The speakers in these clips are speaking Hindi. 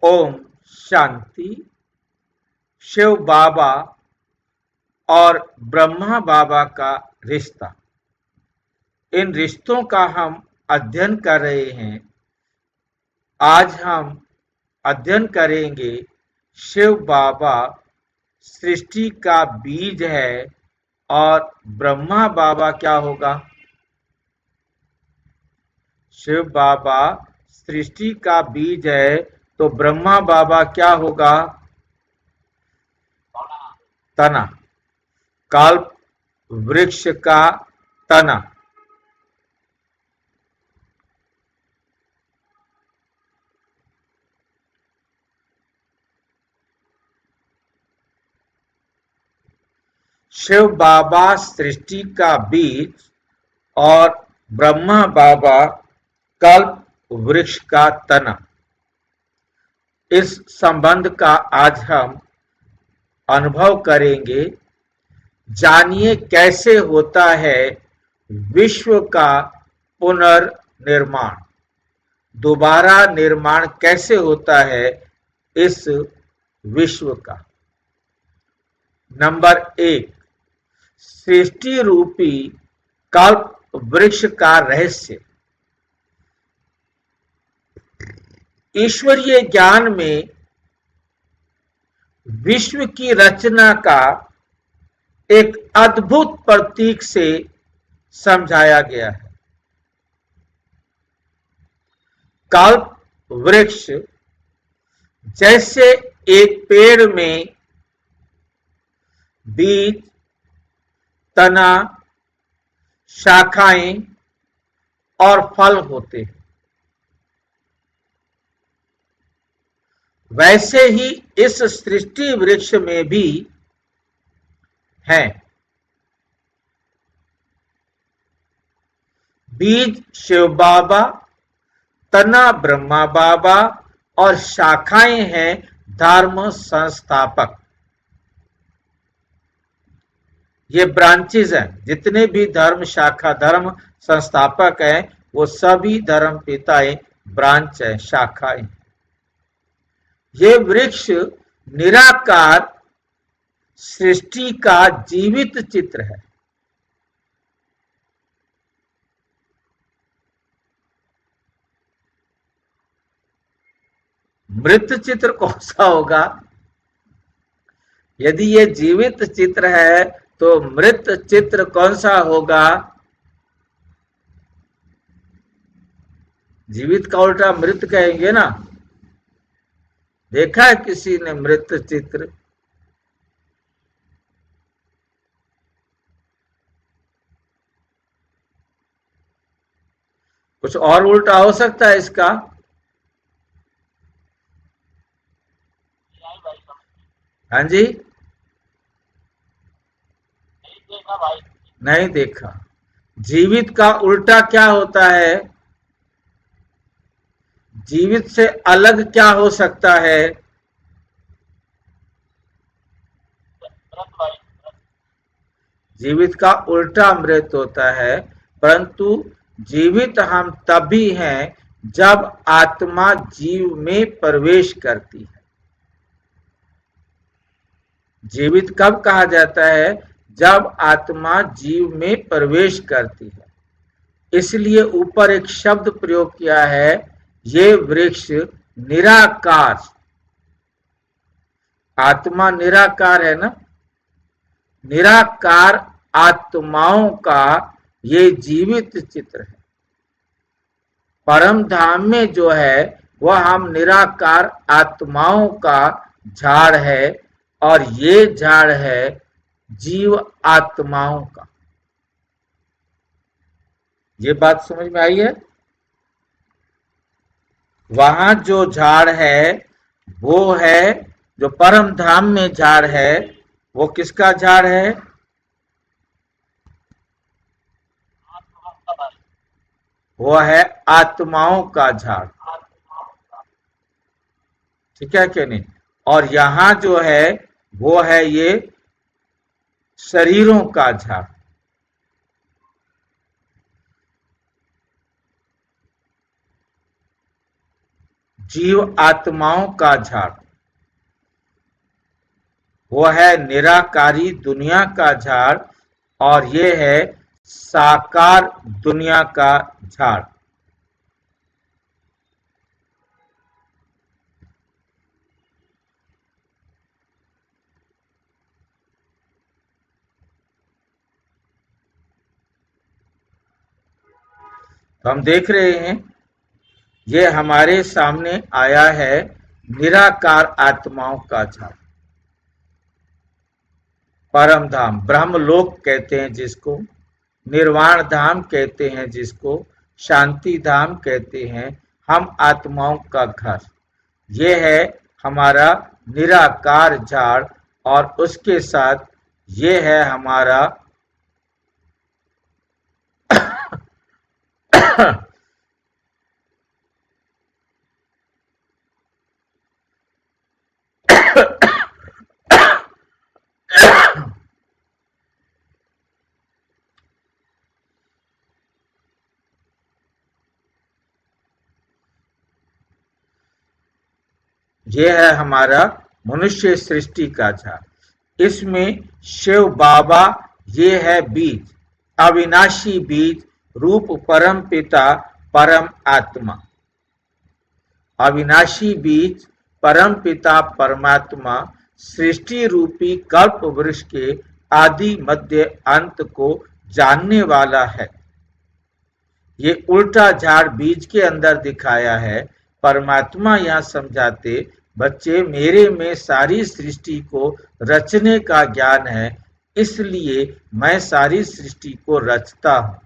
ओम शांति। शिव बाबा और ब्रह्मा बाबा का रिश्ता, इन रिश्तों का हम अध्ययन कर रहे हैं। आज हम अध्ययन करेंगे शिव बाबा सृष्टि का बीज है और ब्रह्मा बाबा क्या होगा। शिव बाबा सृष्टि का बीज है तो ब्रह्मा बाबा क्या होगा। तना, कल्प वृक्ष का तना। शिव बाबा सृष्टि का बीज और ब्रह्मा बाबा कल्प वृक्ष का तना। इस संबंध का आज हम अनुभव करेंगे। जानिए कैसे होता है विश्व का पुनर्निर्माण, दोबारा निर्माण कैसे होता है इस विश्व का। नंबर 1, सृष्टि रूपी कल्प वृक्ष का रहस्य। ईश्वरीय ज्ञान में विश्व की रचना का एक अद्भुत प्रतीक से समझाया गया है। कल्प वृक्ष जैसे एक पेड़ में बीज, तना, शाखाएं और फल होते हैं, वैसे ही इस सृष्टि वृक्ष में भी हैं। बीज शिव बाबा, तना ब्रह्मा बाबा और शाखाएं हैं धर्म संस्थापक। ये ब्रांचेज हैं, जितने भी धर्म शाखा धर्म संस्थापक हैं वो सभी धर्म पिताएं ब्रांच है, शाखाएं। ये वृक्ष निराकार सृष्टि का जीवित चित्र है। मृत चित्र कौन सा होगा। यदि ये जीवित चित्र है तो मृत चित्र कौन सा होगा। जीवित का उल्टा मृत कहेंगे ना। देखा है किसी ने मृत चित्र। कुछ और उल्टा हो सकता है इसका। हाँ जी, नहीं देखा। जीवित का उल्टा क्या होता है। जीवित से अलग क्या हो सकता है। जीवित का उल्टा मृत होता है, परंतु जीवित हम तभी हैं जब आत्मा जीव में प्रवेश करती है। जीवित कब कहा जाता है, जब आत्मा जीव में प्रवेश करती है। इसलिए ऊपर एक शब्द प्रयोग किया है, ये वृक्ष निराकार। आत्मा निराकार है ना। निराकार आत्माओं का ये जीवित चित्र है। परम धाम में जो है वह हम निराकार आत्माओं का झाड़ है और ये झाड़ है जीव आत्माओं का। ये बात समझ में आई है। वहां जो झाड़ है वो है, जो परम धाम में झाड़ है वो किसका झाड़ है। वो है आत्माओं का झाड़। ठीक है कि नहीं। और यहां जो है वो है ये शरीरों का झाड़। जीव आत्माओं का झाड़, वो है निराकारी दुनिया का झाड़, और ये है साकार दुनिया का झाड़। तो हम देख रहे हैं, ये हमारे सामने आया है निराकार आत्माओं का झाड़। परम धाम ब्रह्मलोक कहते हैं जिसको, निर्वाण धाम कहते हैं जिसको, शांति धाम कहते हैं, हम आत्माओं का घर। ये है हमारा निराकार झाड़, और उसके साथ ये है हमारा ये है हमारा मनुष्य सृष्टि का झाड़। इसमें शिव बाबा ये है बीज, अविनाशी बीज, रूप परम पिता परम आत्मा। अविनाशी बीज परम पिता परमात्मा सृष्टि रूपी कल्प वृक्ष के आदि मध्य अंत को जानने वाला है। ये उल्टा झाड़ बीज के अंदर दिखाया है। परमात्मा यहाँ समझाते, बच्चे मेरे में सारी सृष्टि को रचने का ज्ञान है, इसलिए मैं सारी सृष्टि को रचता हूँ।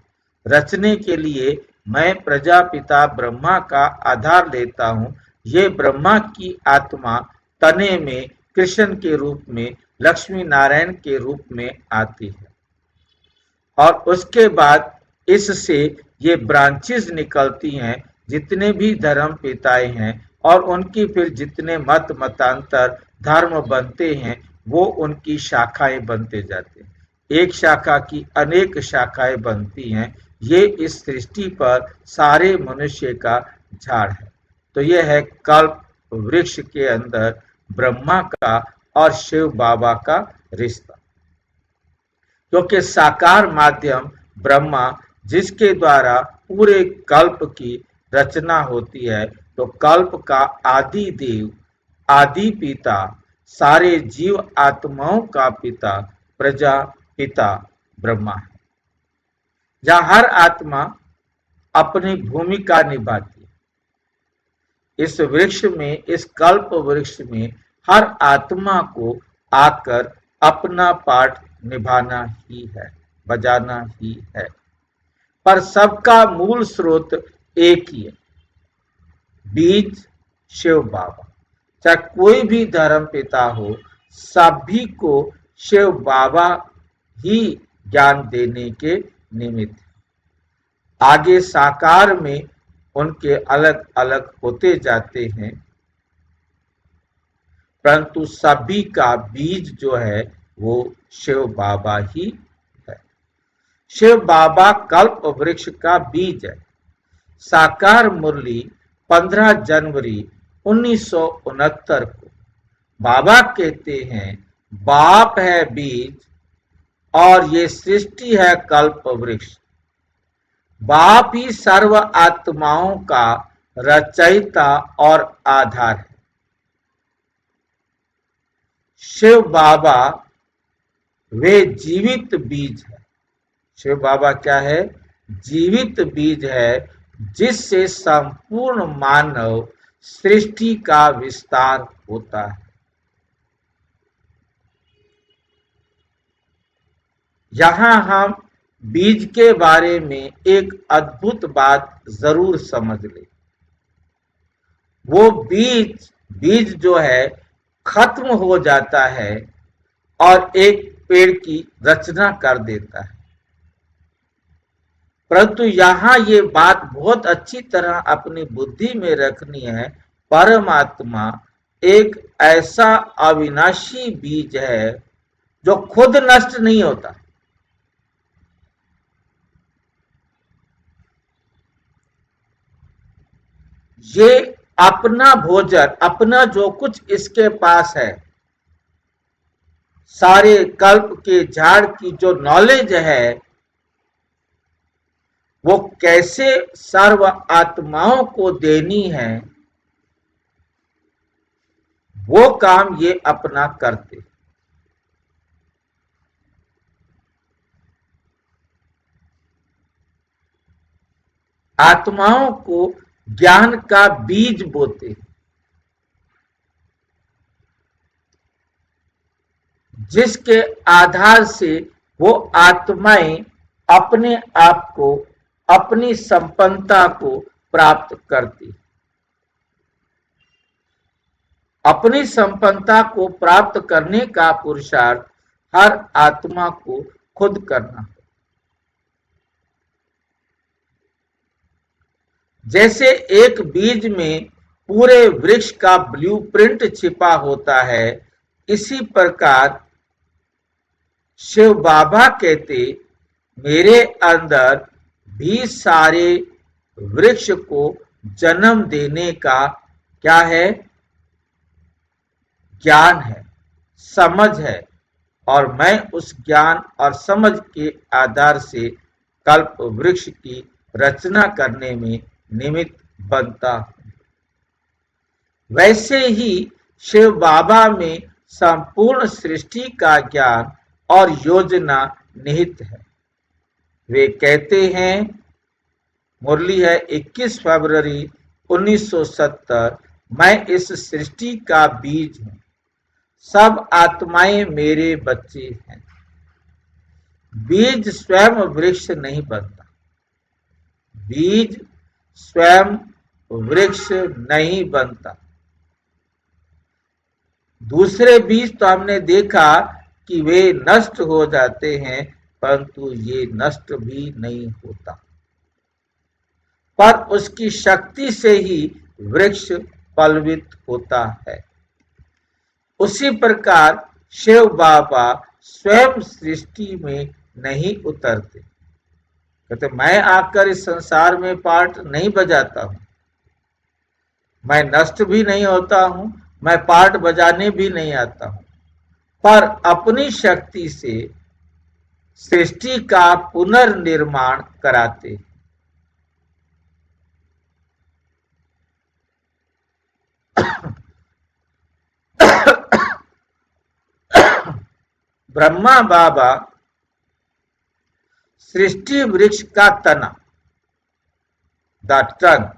रचने के लिए मैं प्रजापिता ब्रह्मा का आधार लेता हूँ। ये ब्रह्मा की आत्मा तने में कृष्ण के रूप में, लक्ष्मी नारायण के रूप में आती है, और उसके बाद इससे ये ब्रांचेस निकलती हैं, जितने भी धर्म पिताएं हैं, और उनकी फिर जितने मत मतांतर धर्म बनते हैं, वो उनकी शाखाएं बनते जाते हैं। एक शाखा की अनेक शाखाएं बनती हैं। ये इस सृष्टि पर सारे मनुष्य का झाड़ है। तो ये है कल्प वृक्ष के अंदर ब्रह्मा का और शिव बाबा का रिश्ता। क्योंकि साकार माध्यम ब्रह्मा, जिसके द्वारा पूरे कल्प की रचना होती है, तो कल्प का आदि देव, आदि पिता, सारे जीव आत्माओं का पिता, प्रजा पिता ब्रह्मा है। जहाँ हर आत्मा अपनी भूमिका निभाती है। इस वृक्ष में, इस कल्प वृक्ष में हर आत्मा को आकर अपना पाठ निभाना ही है, बजाना ही है। पर सबका मूल स्रोत एक ही है, बीज शिव बाबा। चाहे कोई भी धर्म पिता हो, सभी को शिव बाबा ही ज्ञान देने के निमित्त। आगे साकार में उनके अलग अलग होते जाते हैं, परंतु सभी का बीज जो है वो शिव बाबा ही है। शिव बाबा कल्प वृक्ष का बीज है। साकार मुरली 15 जनवरी 1969 को बाबा कहते हैं, बाप है बीज और ये सृष्टि है कल्प वृक्ष। बाप ही सर्व आत्माओं का रचयिता और आधार है। शिव बाबा वे जीवित बीज है। शिव बाबा क्या है? जीवित बीज है, जिससे संपूर्ण मानव सृष्टि का विस्तार होता है। यहां हम बीज के बारे में एक अद्भुत बात जरूर समझ लें। वो बीज जो है खत्म हो जाता है और एक पेड़ की रचना कर देता है। परंतु यहाँ ये बात बहुत अच्छी तरह अपनी बुद्धि में रखनी है, परमात्मा एक ऐसा अविनाशी बीज है जो खुद नष्ट नहीं होता। ये अपना भोजन, अपना जो कुछ इसके पास है, सारे कल्प के झाड़ की जो नॉलेज है, वो कैसे सर्व आत्माओं को देनी है, वो काम ये अपना करते। आत्माओं को ज्ञान का बीज बोते, जिसके आधार से वो आत्माएं अपने आप को, अपनी संपन्नता को प्राप्त करती। अपनी संपन्नता को प्राप्त करने का पुरुषार्थ हर आत्मा को खुद करना। जैसे एक बीज में पूरे वृक्ष का ब्लूप्रिंट छिपा होता है, इसी प्रकार शिव बाबा कहते, मेरे अंदर भी सारे वृक्ष को जन्म देने का क्या है, ज्ञान है, समझ है, और मैं उस ज्ञान और समझ के आधार से कल्प वृक्ष की रचना करने में निमित्त बनता हूं। वैसे ही शिव बाबा में संपूर्ण सृष्टि का ज्ञान और योजना निहित है। वे कहते हैं, मुरली है 21 फरवरी 1970, मैं इस सृष्टि का बीज हूं, सब आत्माएं मेरे बच्चे हैं। बीज स्वयं वृक्ष नहीं बनता, बीज स्वयं वृक्ष नहीं बनता। दूसरे बीज तो हमने देखा कि वे नष्ट हो जाते हैं, परंतु ये नष्ट भी नहीं होता, पर उसकी शक्ति से ही वृक्ष फलवित होता है। उसी प्रकार शिव बाबा स्वयं सृष्टि में नहीं उतरते। कहते, मैं आकर इस संसार में पार्ट नहीं बजाता हूं, मैं नष्ट भी नहीं होता हूं, मैं पार्ट बजाने भी नहीं आता हूं, पर अपनी शक्ति से सृष्टि का पुनर्निर्माण कराते। ब्रह्मा बाबा सृष्टि वृक्ष का तना, द ट्रंक।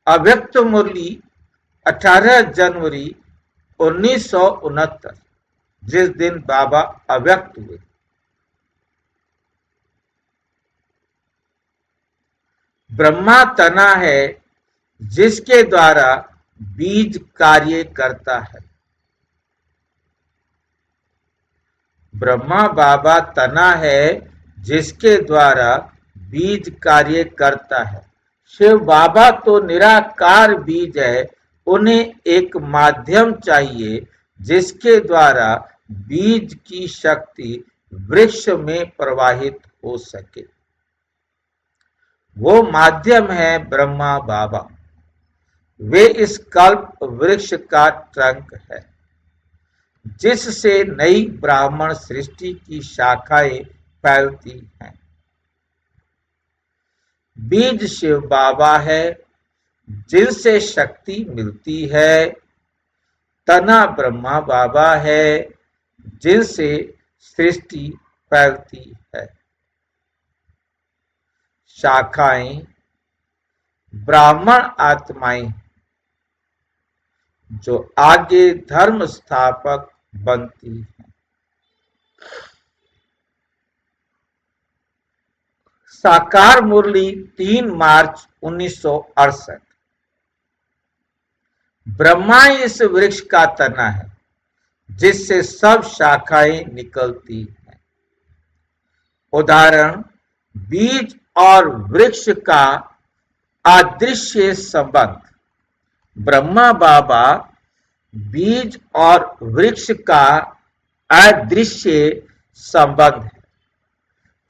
अव्यक्त मुरली 18 जनवरी 1969, जिस दिन बाबा अव्यक्त हुए। ब्रह्मा तना है जिसके द्वारा बीज कार्य करता है। ब्रह्मा बाबा तना है जिसके द्वारा बीज कार्य करता है। शिव बाबा तो निराकार बीज है, उन्हें एक माध्यम चाहिए जिसके द्वारा बीज की शक्ति वृक्ष में प्रवाहित हो सके। वो माध्यम है ब्रह्मा बाबा। वे इस कल्प वृक्ष का ट्रंक है, जिससे नई ब्राह्मण सृष्टि की शाखाएं फैलती हैं। बीज शिव बाबा है जिनसे शक्ति मिलती है, तना ब्रह्मा बाबा है जिनसे सृष्टि फैलती है, शाखाएं ब्राह्मण आत्माएं जो आगे धर्म स्थापक बनती हैं। साकार मुरली 3 मार्च 1968। ब्रह्मा इस वृक्ष का तना है जिससे सब शाखाएं निकलती हैं। उदाहरण, बीज और वृक्ष का अदृश्य संबंध। ब्रह्मा बाबा बीज और वृक्ष का अदृश्य संबंध है।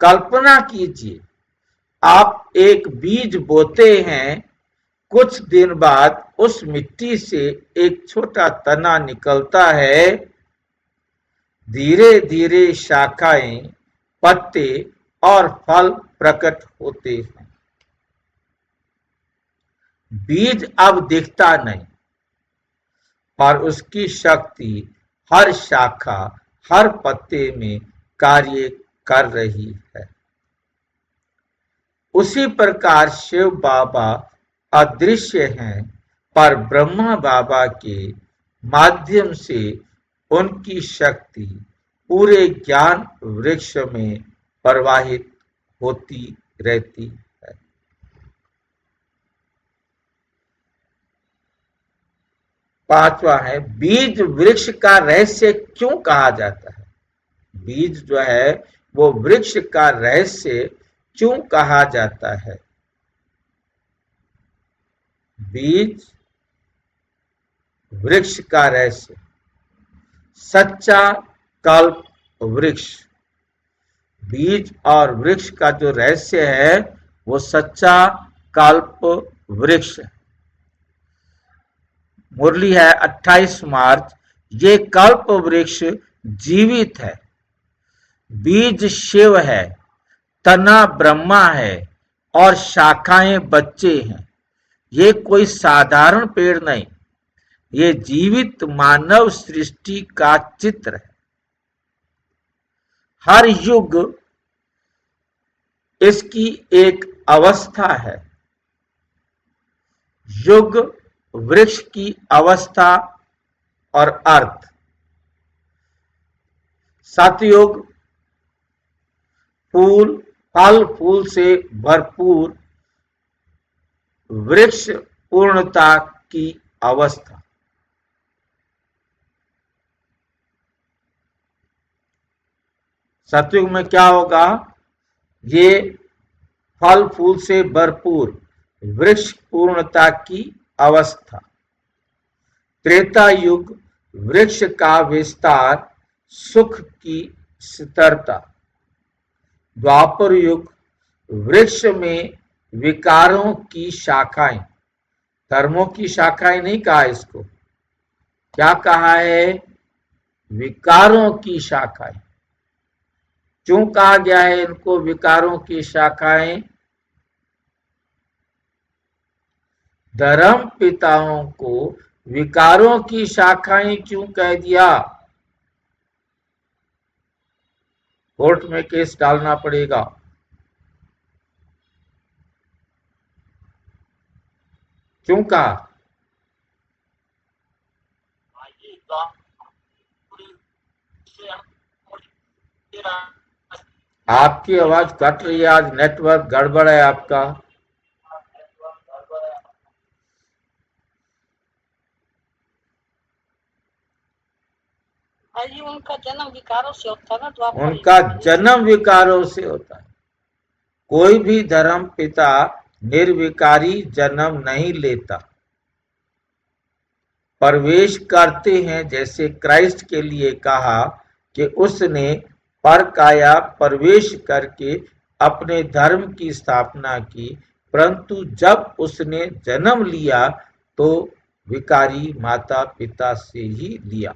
कल्पना कीजिए, आप एक बीज बोते हैं, कुछ दिन बाद उस मिट्टी से एक छोटा तना निकलता है। धीरे धीरे शाखाएं, पत्ते और फल प्रकट होते हैं। बीज अब दिखता नहीं, पर उसकी शक्ति हर शाखा, हर पत्ते में कार्य कर रही है। उसी प्रकार शिव बाबा अदृश्य हैं, पर ब्रह्मा बाबा के माध्यम से उनकी शक्ति पूरे ज्ञान वृक्ष में प्रवाहित होती रहती है। पांचवा है, बीज वृक्ष का रहस्य क्यों कहा जाता है? बीज जो है वो वृक्ष का रहस्य क्यों कहा जाता है? बीज वृक्ष का रहस्य, सच्चा कल्प वृक्ष। बीज और वृक्ष का जो रहस्य है वो सच्चा कल्प वृक्ष है। मुरली है 28 मार्च। ये कल्प वृक्ष जीवित है। बीज शिव है, तना ब्रह्मा है और शाखाएं बच्चे हैं। ये कोई साधारण पेड़ नहीं, ये जीवित मानव सृष्टि का चित्र है। हर युग इसकी एक अवस्था है। युग वृक्ष की अवस्था और अर्थ। सतयुग फूल, फल फूल से भरपूर वृक्ष पूर्णता की अवस्था। सतयुग में क्या होगा? ये फल फूल से भरपूर वृक्ष पूर्णता की अवस्था। त्रेता युग वृक्ष का विस्तार, सुख की स्थिरता। द्वापर युग वृक्ष में विकारों की शाखाएं, धर्मों की शाखाएं नहीं कहा इसको, क्या कहा है? विकारों की शाखाएं। क्यों कहा गया है इनको विकारों की शाखाएं? धर्म पिताओं को विकारों की शाखाएं क्यों कह दिया? कोर्ट में केस डालना पड़ेगा। क्यों कहा? आपकी आवाज कट रही है, आज नेटवर्क गड़बड़ है आपका। उनका जन्म विकारों से होता है ना, उनका जन्म विकारों से होता है। कोई भी धर्म पिता निर्विकारी जन्म नहीं लेता, प्रवेश करते हैं। जैसे क्राइस्ट के लिए कहा कि उसने परकाया प्रवेश करके अपने धर्म की स्थापना की, परंतु जब उसने जन्म लिया तो विकारी माता पिता से ही लिया।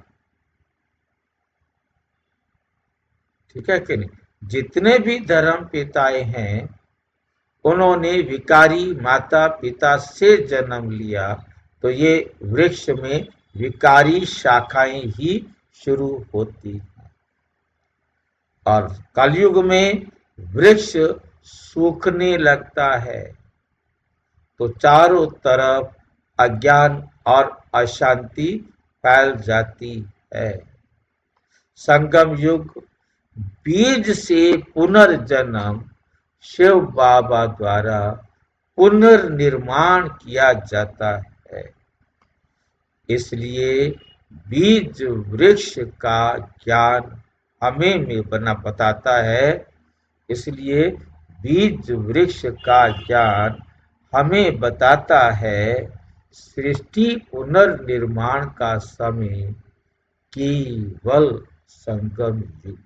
ठीक है कि नहीं? जितने भी धर्म पिताएं हैं उन्होंने विकारी माता पिता से जन्म लिया, तो ये वृक्ष में विकारी शाखाएं ही शुरू होती हैं। और कलयुग में वृक्ष सूखने लगता है तो चारों तरफ अज्ञान और अशांति फैल जाती है। संगम युग बीज से पुनर्जन्म शिव बाबा द्वारा पुनर्निर्माण किया जाता है। इसलिए बीज वृक्ष का ज्ञान हमें बताता है। इसलिए बीज वृक्ष का ज्ञान हमें बताता है सृष्टि पुनर्निर्माण का समय केवल संगम युग।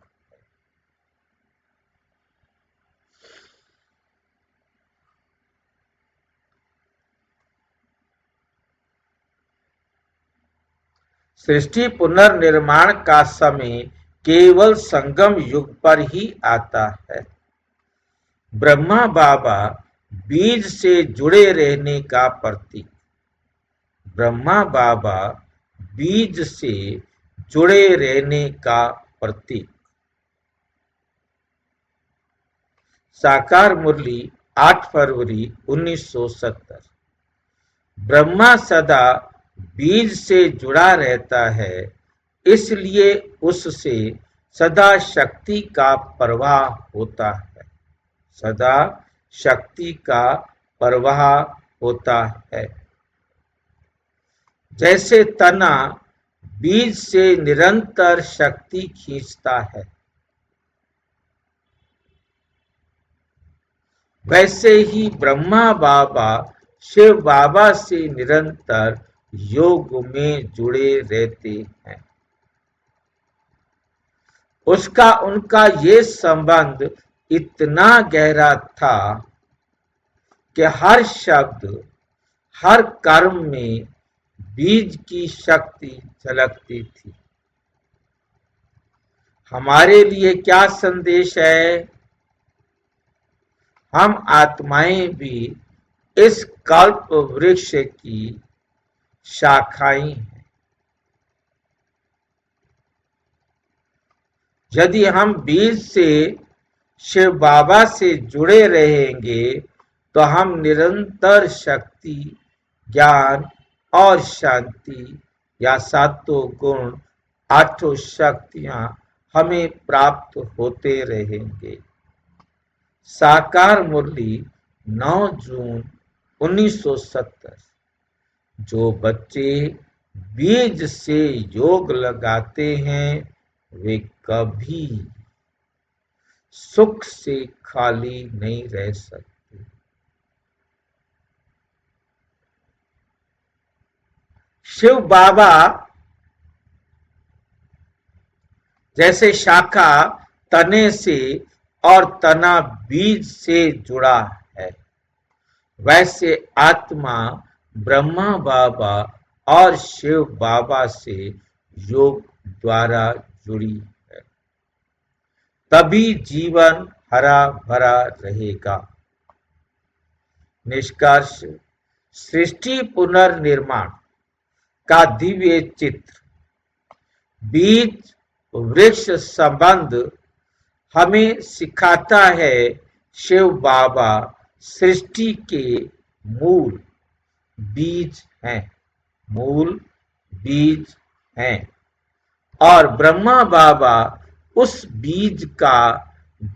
सृष्टि पुनर्निर्माण का समय केवल संगम युग पर ही आता है। ब्रह्मा बाबा बीज से जुड़े रहने का प्रतीक। ब्रह्मा बाबा बीज से जुड़े रहने का प्रतीक। साकार मुरली 8 फरवरी 1970। ब्रह्मा सदा बीज से जुड़ा रहता है, इसलिए उससे सदा शक्ति का प्रवाह होता है। सदा शक्ति का प्रवाह होता है। जैसे तना बीज से निरंतर शक्ति खींचता है, वैसे ही ब्रह्मा बाबा शिव बाबा से निरंतर योग में जुड़े रहते हैं। उनका ये संबंध इतना गहरा था कि हर शब्द, हर कर्म में बीज की शक्ति झलकती थी। हमारे लिए क्या संदेश है? हम आत्माएं भी इस कल्प वृक्ष की शाखाएं हैं। यदि हम बीज से शिव बाबा से जुड़े रहेंगे तो हम निरंतर शक्ति, ज्ञान और शांति या सातों गुण, आठों शक्तियां हमें प्राप्त होते रहेंगे। साकार मुरली 9 जून 1970। जो बच्चे बीज से योग लगाते हैं वे कभी सुख से खाली नहीं रह सकते। शिव बाबा जैसे शाखा तने से और तना बीज से जुड़ा है, वैसे आत्मा ब्रह्मा बाबा और शिव बाबा से योग द्वारा जुड़ी है। तभी जीवन हरा भरा रहेगा। निष्कर्ष, सृष्टि पुनर्निर्माण का दिव्य चित्र, बीज वृक्ष संबंध हमें सिखाता है शिव बाबा सृष्टि के मूल बीज हैं। मूल बीज हैं और ब्रह्मा बाबा उस बीज का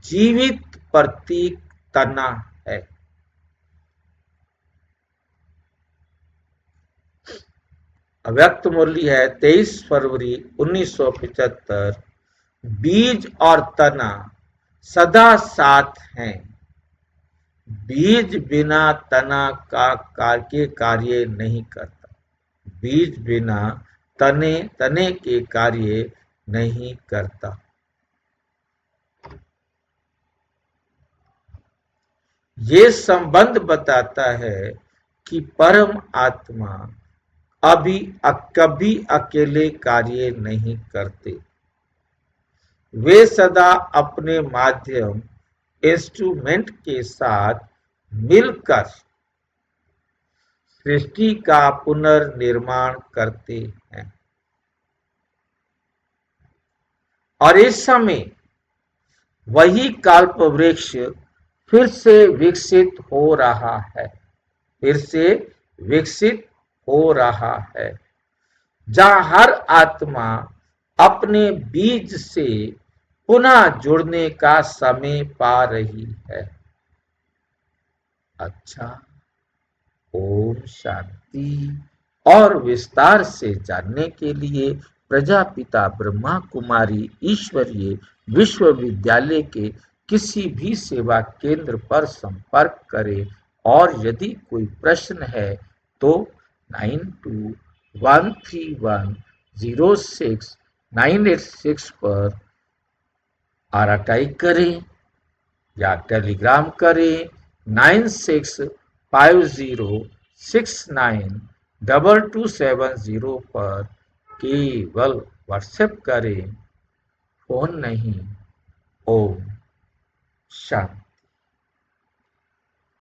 जीवित प्रतीक तना है। अव्यक्त मुरली है 23 फरवरी 1975। बीज और तना सदा साथ हैं। बीज बिना तना का कार्य नहीं करता। बीज बिना तने के कार्य नहीं करता। ये संबंध बताता है कि परम आत्मा कभी अकेले कार्य नहीं करते। वे सदा अपने माध्यम, इंस्ट्रूमेंट के साथ मिलकर सृष्टि का पुनर्निर्माण करते हैं। और इस समय वही कल्प वृक्ष फिर से विकसित हो रहा है। फिर से विकसित हो रहा है, जहां हर आत्मा अपने बीज से पुनः जुड़ने का समय पा रही है। अच्छा, ओम शांति। और विस्तार से जानने के लिए प्रजापिता ब्रह्मा कुमारी ईश्वरीय विश्वविद्यालय के किसी भी सेवा केंद्र पर संपर्क करें और यदि कोई प्रश्न है तो 9213106986 पर आरटीआई करें या टेलीग्राम करें 9650692270 पर केवल व्हाट्सएप करें, फोन नहीं। ओम शांति।